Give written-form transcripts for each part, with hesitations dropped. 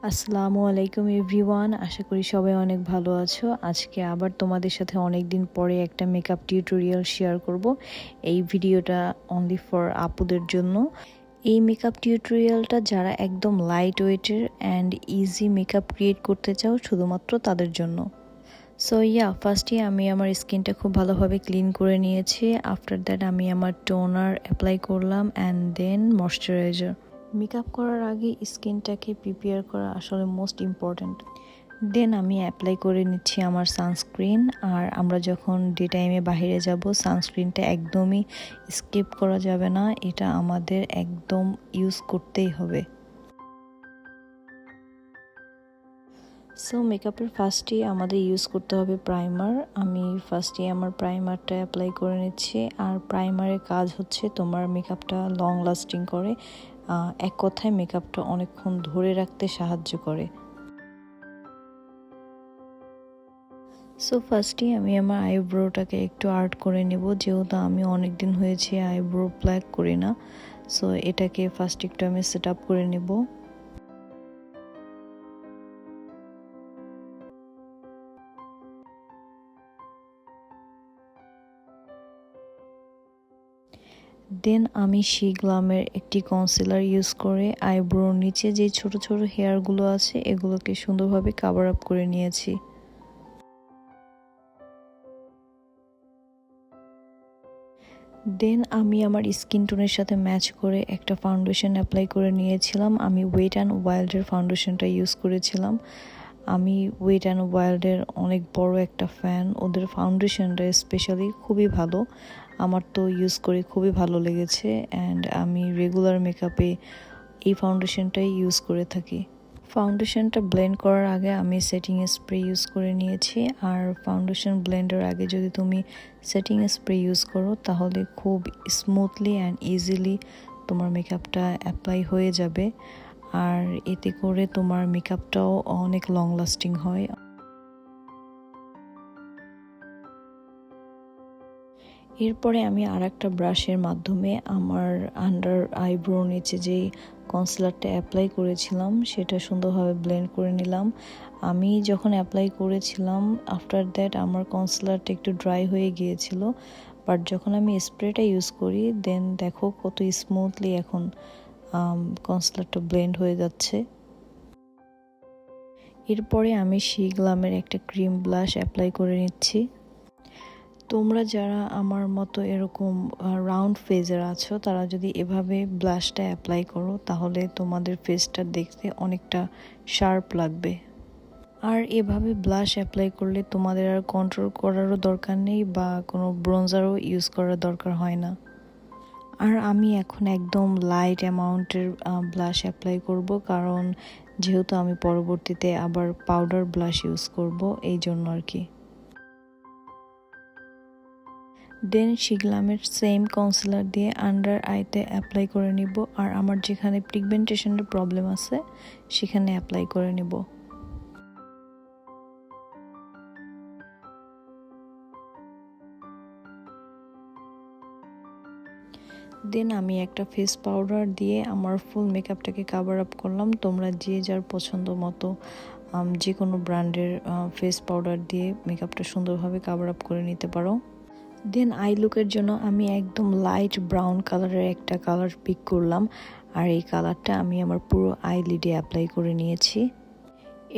আসসালামু আলাইকুম এভরিওয়ান, আশা করি সবাই অনেক ভালো আছো। আজকে আবার তোমাদের সাথে অনেক দিন পরে একটা মেকআপ টিউটোরিয়াল শেয়ার করব। এই ভিডিওটা অনলি ফর আপুদের জন্য। এই মেকআপ টিউটোরিয়ালটা যারা একদম লাইট ওয়েটের অ্যান্ড ইজি মেকআপ ক্রিয়েট করতে চাও শুধুমাত্র তাদের জন্য। সো ফার্স্টে আমি আমার স্কিনটা খুব ভালোভাবে ক্লিন করে নিয়েছি। আফটার দ্যাট আমি আমার টোনার অ্যাপ্লাই করলাম অ্যান্ড দেন ময়শ্চারাইজার। মেকআপ করার আগে স্কিনটাকে প্রিপেয়ার করা আসলে মোস্ট ইম্পর্ট্যান্ট। দেন আমি অ্যাপ্লাই করে নিচ্ছি আমার সানস্ক্রিন। আর আমরা যখন ডে টাইমে বাইরে যাব, সানস্ক্রিনটা একদমই স্কিপ করা যাবে না, এটা আমাদের একদম ইউজ করতেই হবে। সো মেকআপের ফার্স্টে আমাদের ইউজ করতে হবে প্রাইমার। আমি ফার্স্টে আমার প্রাইমারটা অ্যাপ্লাই করে নিচ্ছি। আর প্রাইমারের কাজ হচ্ছে তোমার মেকআপটা লং লাস্টিং করে, এক কথায় মেকআপটা অনেকক্ষণ ধরে রাখতে সাহায্য করে। সো ফার্স্টে আমি আমার আইব্রোটাকে একটু আর্ট করে নেব, যেহেতু আমি অনেক দিন হয়েছে আইব্রো প্লাক করি না। সো এটাকে ফার্স্ট একটু আমি সেট আপ করে নেব। দেন আমি গ্লামের একটি কনসিলার ইউজ করে আইব্রোর নিচে যে ছোট ছোট হেয়ারগুলো আছে এগুলোকে সুন্দরভাবে কাভার আপ করে নিয়েছি। দেন আমি আমার স্কিন টোনের সাথে ম্যাচ করে একটা ফাউন্ডেশন অ্যাপ্লাই করে নিয়েছিলাম। আমি ওয়েট অ্যান্ড ওয়াইল্ডের ফাউন্ডেশনটা ইউজ করেছিলাম। আমি ওয়েট অ্যান্ড ওয়াইল্ডের অনেক বড় একটা ফ্যান, ওদের ফাউন্ডেশনটা স্পেশালি খুবই ভালো। আমার তো ইউজ করে খুবই ভালো লেগেছে অ্যান্ড আমি রেগুলার মেকআপে এই ফাউন্ডেশনটাই ইউজ করে থাকি। ফাউন্ডেশনটা ব্লেন্ড করার আগে আমি সেটিং স্প্রে ইউজ করে নিয়েছি। আর ফাউন্ডেশন ব্লেন্ডের আগে যদি তুমি সেটিং স্প্রে ইউজ করো তাহলে খুব স্মুথলি অ্যান্ড ইজিলি তোমার মেকআপটা অ্যাপ্লাই হয়ে যাবে। আর এতে করে তোমার মেকআপটাও অনেক লং লাস্টিং হয়। এরপরে আমি আর একটা ব্রাশের মাধ্যমে আমার আন্ডার আইব্রোর নিচে যেই কনসিলারটা অ্যাপ্লাই করেছিলাম সেটা সুন্দরভাবে ব্লেন্ড করে নিলাম। আমি যখন অ্যাপ্লাই করেছিলাম আফটার দ্যাট আমার কনসিলারটা একটু ড্রাই হয়ে গিয়েছিল, বাট যখন আমি স্প্রেটা ইউজ করি দেন দেখো কত স্মুথলি এখন কনসিলারটা ব্লেন্ড হয়ে যাচ্ছে। এরপরে আমি গ্লামের একটা ক্রিম ব্লাশ অ্যাপ্লাই করে নিচ্ছি। তোমরা যারা আমার মতো এরকম রাউন্ড ফেজের আছো তারা যদি এভাবে ব্লাশটা অ্যাপ্লাই করো তাহলে তোমাদের ফেসটা দেখতে অনেকটা শার্প লাগবে। আর এভাবে ব্লাশ অ্যাপ্লাই করলে তোমাদের আর কন্ট্রোল করারও দরকার নেই বা কোনো ব্রোঞ্জারও ইউজ করার দরকার হয় না। আর আমি এখন একদম লাইট অ্যামাউন্টের ব্লাশ অ্যাপ্লাই করব, কারণ যেহেতু আমি পরবর্তীতে আবার পাউডার ব্লাশ ইউজ করব এই জন্য আর কি। দেন গ্লামের সেম কনসিলার দিয়ে আন্ডার আইতে অ্যাপ্লাই করে নিব। আর আমার যেখানে পিগমেন্টেশনের প্রবলেম আছে সেখানে অ্যাপ্লাই করে নিব। দেন আমি একটা ফেস পাউডার দিয়ে আমার ফুল মেকআপটাকে কাভার আপ করলাম। তোমরা যে যার পছন্দ মতো যে কোনো ব্র্যান্ডের ফেস পাউডার দিয়ে মেকআপটা সুন্দরভাবে কাভার আপ করে নিতে পারো। দেন আই লুকের জন্য আমি একদম লাইট ব্রাউন কালারের একটা কালার পিক করলাম। আর এই কালারটা আমি আমার পুরো আই লিডে অ্যাপ্লাই করে নিয়েছি।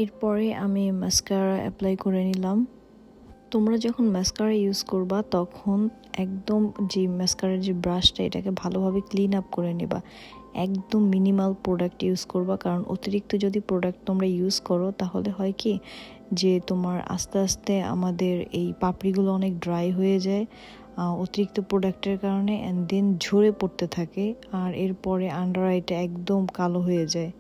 এরপরে আমি মাস্কারা অ্যাপ্লাই করে নিলাম। তোমরা যখন মাস্কারা ইউজ করবা তখন একদম যে মাস্কারার যে ব্রাশটা এটাকে ভালোভাবে ক্লিন আপ করে নেবা। একদম মিনিমাল প্রোডাক্ট ইউজ করবা, কারণ অতিরিক্ত যদি প্রোডাক্ট তোমরা ইউজ করো তাহলে হয় কি যে তোমার আস্তে আস্তে আমাদের এই পাপড়িগুলো অনেক ড্রাই হয়ে যায় অতিরিক্ত প্রোডাক্টের কারণে, অ্যান্ড দেন ঝরে পড়তে থাকে আর এরপরে আন্ডার আইটা একদম কালো হয়ে যায়।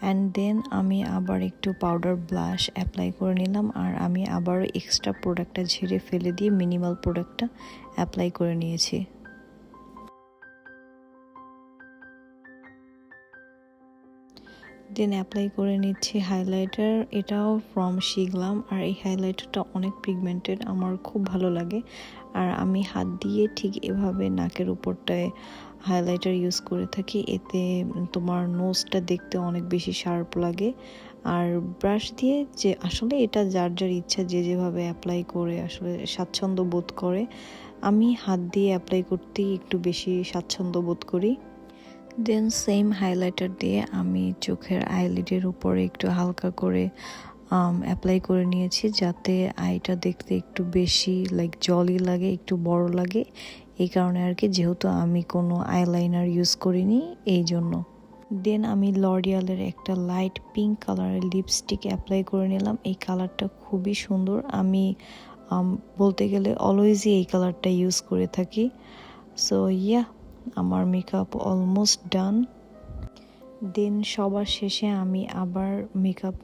অ্যান্ড দেন আমি আবার একটু পাউডার ব্লাশ অ্যাপ্লাই করে নিলাম। আর আমি আবারও এক্সট্রা প্রোডাক্টটা ঝেড়ে ফেলে দিয়ে মিনিমাল প্রোডাক্টটা অ্যাপ্লাই করে নিয়েছি। দেন অ্যাপ্লাই করে নিচ্ছি হাইলাইটার, এটাও ফ্রম গ্লাম। আর এই হাইলাইটারটা অনেক পিগমেন্টেড, আমার খুব ভালো লাগে। আর আমি হাত দিয়ে ঠিক এভাবে নাকের উপরটায় হাইলাইটার ইউজ করে থাকি, এতে তোমার নোজটা দেখতে অনেক বেশি শার্প লাগে। আর ব্রাশ দিয়ে যে আসলে এটা যার যার ইচ্ছা, যে যেভাবে অ্যাপ্লাই করে আসলে স্বাচ্ছন্দ্য বোধ করে। আমি হাত দিয়ে অ্যাপ্লাই করতেই একটু বেশি স্বাচ্ছন্দ্য বোধ করি। দেন সেম হাইলাইটার দিয়ে আমি চোখের আইলিডের উপরে একটু হালকা করে অ্যাপ্লাই করে নিয়েছি, যাতে আইটা দেখতে একটু বেশি লাইক জলি লাগে, একটু বড় লাগে। এই কারণে আর কি, যেহেতু আমি কোনো আইলাইনার ইউজ করিনি এই জন্য। দেন আমি লরিয়ালের একটা লাইট পিঙ্ক কালারের লিপস্টিক অ্যাপ্লাই করে নিলাম। এই কালারটা খুবই সুন্দর, আমি বলতে গেলে অলওয়েজই এই কালারটা ইউজ করে থাকি। সো ইয়া, আমার মেকআপ অলমোস্ট ডান। দেন সবার শেষে আমি আবার মেকআপ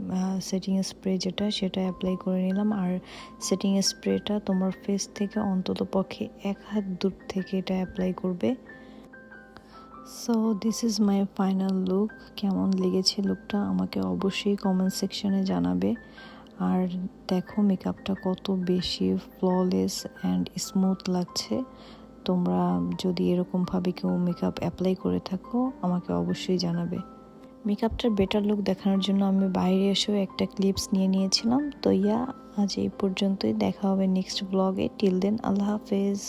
সেটিং স্প্রে সেটা অ্যাপ্লাই করে নিলাম। আর সেটিং স্প্রেটা তোমার ফেস থেকে অন্তত পক্ষে 1 হাত দূর থেকে এটা অ্যাপ্লাই করবে। So this is my final look. কেমন লেগেছে লুকটা আমাকে অবশ্যই কমেন্ট সেকশনে জানাবে। আর দেখো মেকআপটা কত বেশি ফ্ললেস অ্যান্ড স্মুথ লাগছে। তোমরা যদি এরকমভাবে কেউ মেকআপ অ্যাপ্লাই করে থাকো আমাকে অবশ্যই জানাবে। মেকআপটার বেটার লুক দেখানোর জন্য আমি বাইরে এসেও একটা ক্লিপস নিয়ে নিয়েছিলাম। তো আজ এই পর্যন্তই, দেখা হবে নেক্সট ব্লগে। টিল দেন, আল্লাহ হাফেজ।